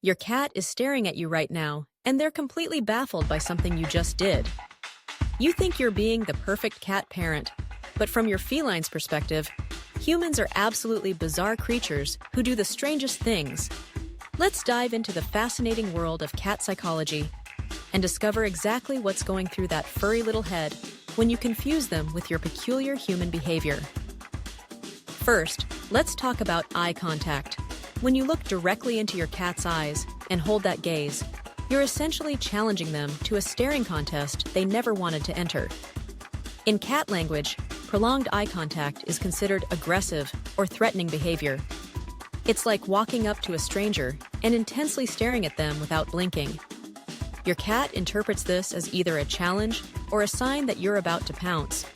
Your cat is staring at you right now, and they're completely baffled by something you just did. You think you're being the perfect cat parent, but from your feline's perspective, humans are absolutely bizarre creatures who do the strangest things. Let's dive into the fascinating world of cat psychology and discover exactly what's going through that furry little head when you confuse them with your peculiar human behavior. First, let's talk about eye contact. When you look directly into your cat's eyes and hold that gaze, you're essentially challenging them to a staring contest they never wanted to enter. In cat language, prolonged eye contact is considered aggressive or threatening behavior. It's like walking up to a stranger and intensely staring at them without blinking. Your cat interprets this as either a challenge or a sign that you're about to pounce.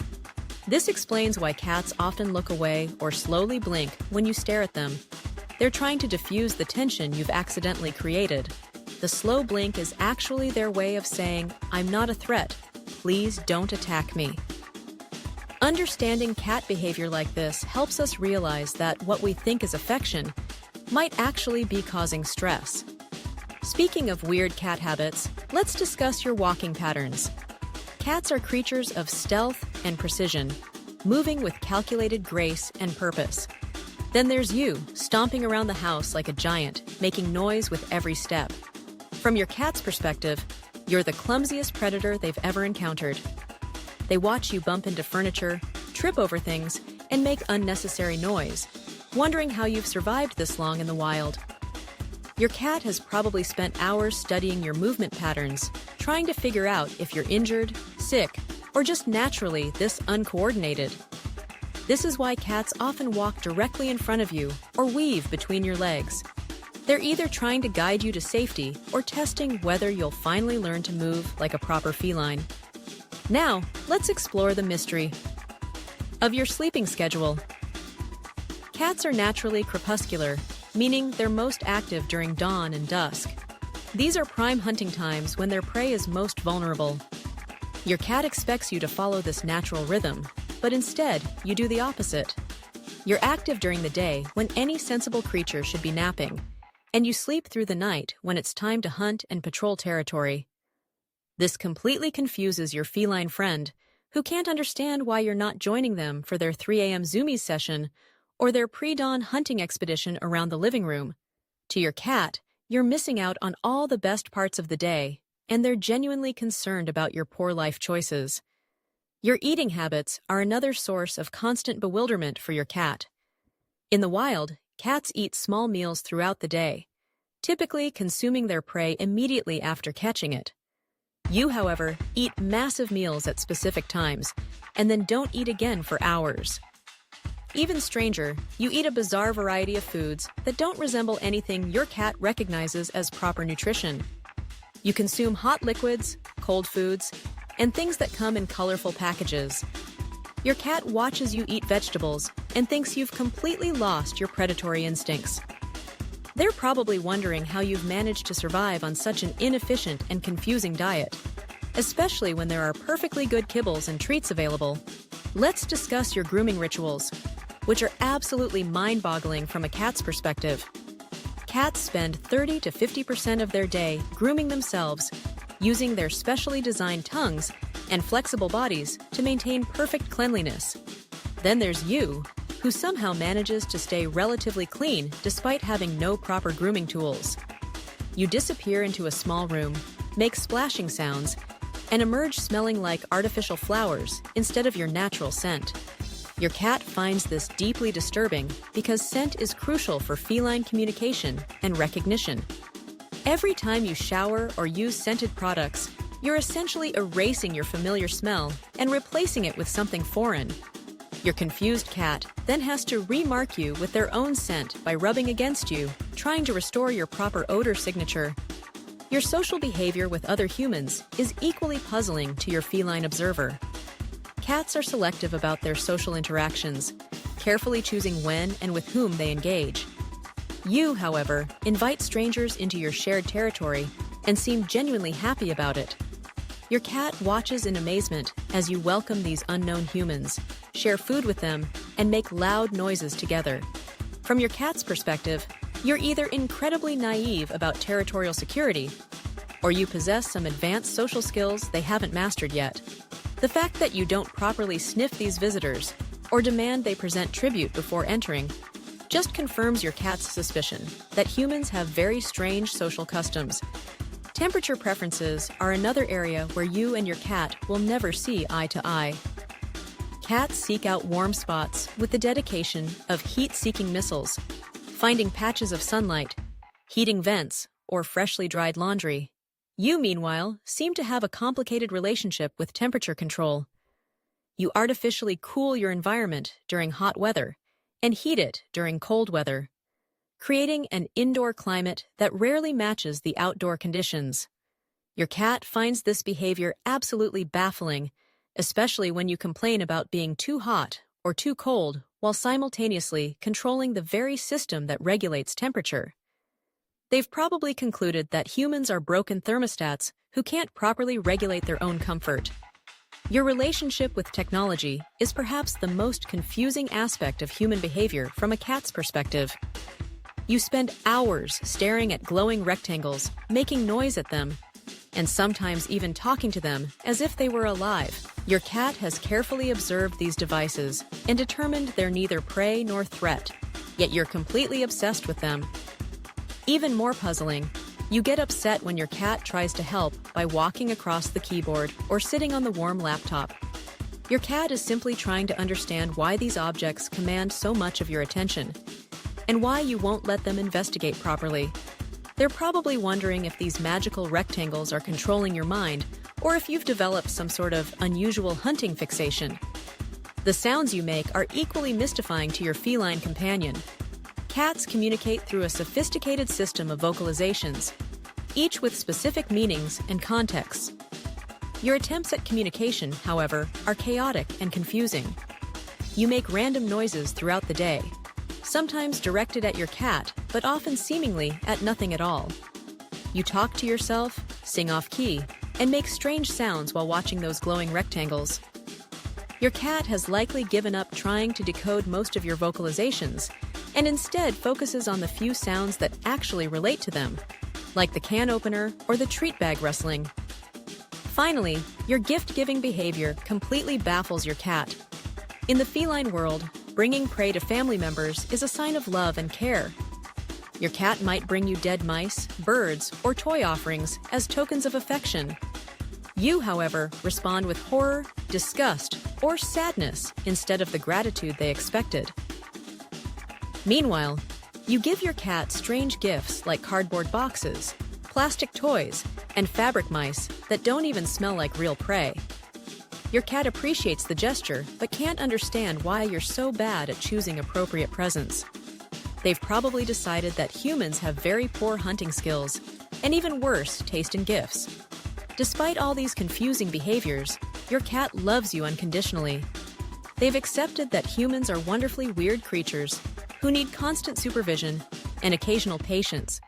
This explains why cats often look away or slowly blink when you stare at them. They're trying to diffuse the tension you've accidentally created. The slow blink is actually their way of saying, "I'm not a threat. Please don't attack me." Understanding cat behavior like this helps us realize that what we think is affection might actually be causing stress. Speaking of weird cat habits, let's discuss your walking patterns. Cats are creatures of stealth and precision, moving with calculated grace and purpose. Then there's you, stomping around the house like a giant, making noise with every step. From your cat's perspective, you're the clumsiest predator they've ever encountered. They watch you bump into furniture, trip over things, and make unnecessary noise, wondering how you've survived this long in the wild. Your cat has probably spent hours studying your movement patterns, trying to figure out if you're injured, sick, or just naturally this uncoordinated. This is why cats often walk directly in front of you or weave between your legs. They're either trying to guide you to safety or testing whether you'll finally learn to move like a proper feline. Now, let's explore the mystery of your sleeping schedule. Cats are naturally crepuscular, meaning they're most active during dawn and dusk. These are prime hunting times when their prey is most vulnerable. Your cat expects you to follow this natural rhythm, but instead, you do the opposite. You're active during the day when any sensible creature should be napping, and you sleep through the night when it's time to hunt and patrol territory. This completely confuses your feline friend, who can't understand why you're not joining them for their 3 a.m. zoomies session or their pre-dawn hunting expedition around the living room. To your cat, you're missing out on all the best parts of the day, and they're genuinely concerned about your poor life choices. Your eating habits are another source of constant bewilderment for your cat. In the wild, cats eat small meals throughout the day, typically consuming their prey immediately after catching it. You, however, eat massive meals at specific times, and then don't eat again for hours. Even stranger, you eat a bizarre variety of foods that don't resemble anything your cat recognizes as proper nutrition. You consume hot liquids, cold foods, and things that come in colorful packages. Your cat watches you eat vegetables and thinks you've completely lost your predatory instincts. They're probably wondering how you've managed to survive on such an inefficient and confusing diet, especially when there are perfectly good kibbles and treats available. Let's discuss your grooming rituals, which are absolutely mind-boggling from a cat's perspective. Cats spend 30 to 50% of their day grooming themselves, using their specially designed tongues and flexible bodies to maintain perfect cleanliness. Then there's you, who somehow manages to stay relatively clean despite having no proper grooming tools. You disappear into a small room, make splashing sounds, and emerge smelling like artificial flowers instead of your natural scent. Your cat finds this deeply disturbing because scent is crucial for feline communication and recognition. Every time you shower or use scented products, you're essentially erasing your familiar smell and replacing it with something foreign. Your confused cat then has to remark you with their own scent by rubbing against you, trying to restore your proper odor signature. Your social behavior with other humans is equally puzzling to your feline observer. Cats are selective about their social interactions, carefully choosing when and with whom they engage. You, however, invite strangers into your shared territory and seem genuinely happy about it. Your cat watches in amazement as you welcome these unknown humans, share food with them, and make loud noises together. From your cat's perspective, You're either incredibly naive about territorial security, or you possess some advanced social skills they haven't mastered yet. The fact that you don't properly sniff these visitors or demand they present tribute before entering just confirms your cat's suspicion that humans have very strange social customs. Temperature preferences are another area where you and your cat will never see eye to eye. Cats seek out warm spots with the dedication of heat-seeking missiles, finding patches of sunlight, heating vents, or freshly dried laundry. You, meanwhile, seem to have a complicated relationship with temperature control. You artificially cool your environment during hot weather and heat it during cold weather, creating an indoor climate that rarely matches the outdoor conditions. Your cat finds this behavior absolutely baffling, especially when you complain about being too hot or too cold while simultaneously controlling the very system that regulates temperature. They've probably concluded that humans are broken thermostats who can't properly regulate their own comfort. Your relationship with technology is perhaps the most confusing aspect of human behavior from a cat's perspective. You spend hours staring at glowing rectangles, making noise at them, and sometimes even talking to them as if they were alive. Your cat has carefully observed these devices and determined they're neither prey nor threat, yet you're completely obsessed with them. Even more puzzling, you get upset when your cat tries to help by walking across the keyboard or sitting on the warm laptop. Your cat is simply trying to understand why these objects command so much of your attention, and why you won't let them investigate properly. They're probably wondering if these magical rectangles are controlling your mind, or if you've developed some sort of unusual hunting fixation. The sounds you make are equally mystifying to your feline companion. Cats communicate through a sophisticated system of vocalizations, each with specific meanings and contexts. Your attempts at communication, however, are chaotic and confusing. You make random noises throughout the day, sometimes directed at your cat, but often seemingly at nothing at all. You talk to yourself, sing off-key, and make strange sounds while watching those glowing rectangles. Your cat has likely given up trying to decode most of your vocalizations, and instead focuses on the few sounds that actually relate to them, like the can opener or the treat bag rustling. Finally, your gift-giving behavior completely baffles your cat. In the feline world, bringing prey to family members is a sign of love and care. Your cat might bring you dead mice, birds, or toy offerings as tokens of affection. You, however, respond with horror, disgust, or sadness instead of the gratitude they expected. Meanwhile, you give your cat strange gifts like cardboard boxes, plastic toys, and fabric mice that don't even smell like real prey. Your cat appreciates the gesture but can't understand why you're so bad at choosing appropriate presents. They've probably decided that humans have very poor hunting skills and even worse taste in gifts. Despite all these confusing behaviors, your cat loves you unconditionally. They've accepted that humans are wonderfully weird creatures who need constant supervision and occasional patience.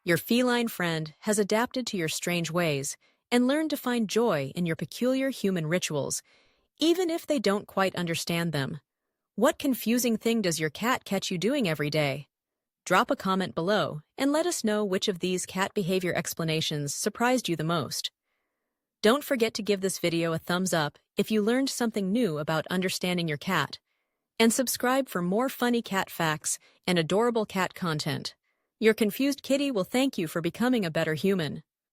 Your feline friend has adapted to your strange ways and learned to find joy in your peculiar human rituals, even if they don't quite understand them. What confusing thing does your cat catch you doing every day? Drop a comment below and let us know which of these cat behavior explanations surprised you the most. Don't forget to give this video a thumbs up if you learned something new about understanding your cat, and subscribe for more funny cat facts and adorable cat content. Your confused kitty will thank you for becoming a better human.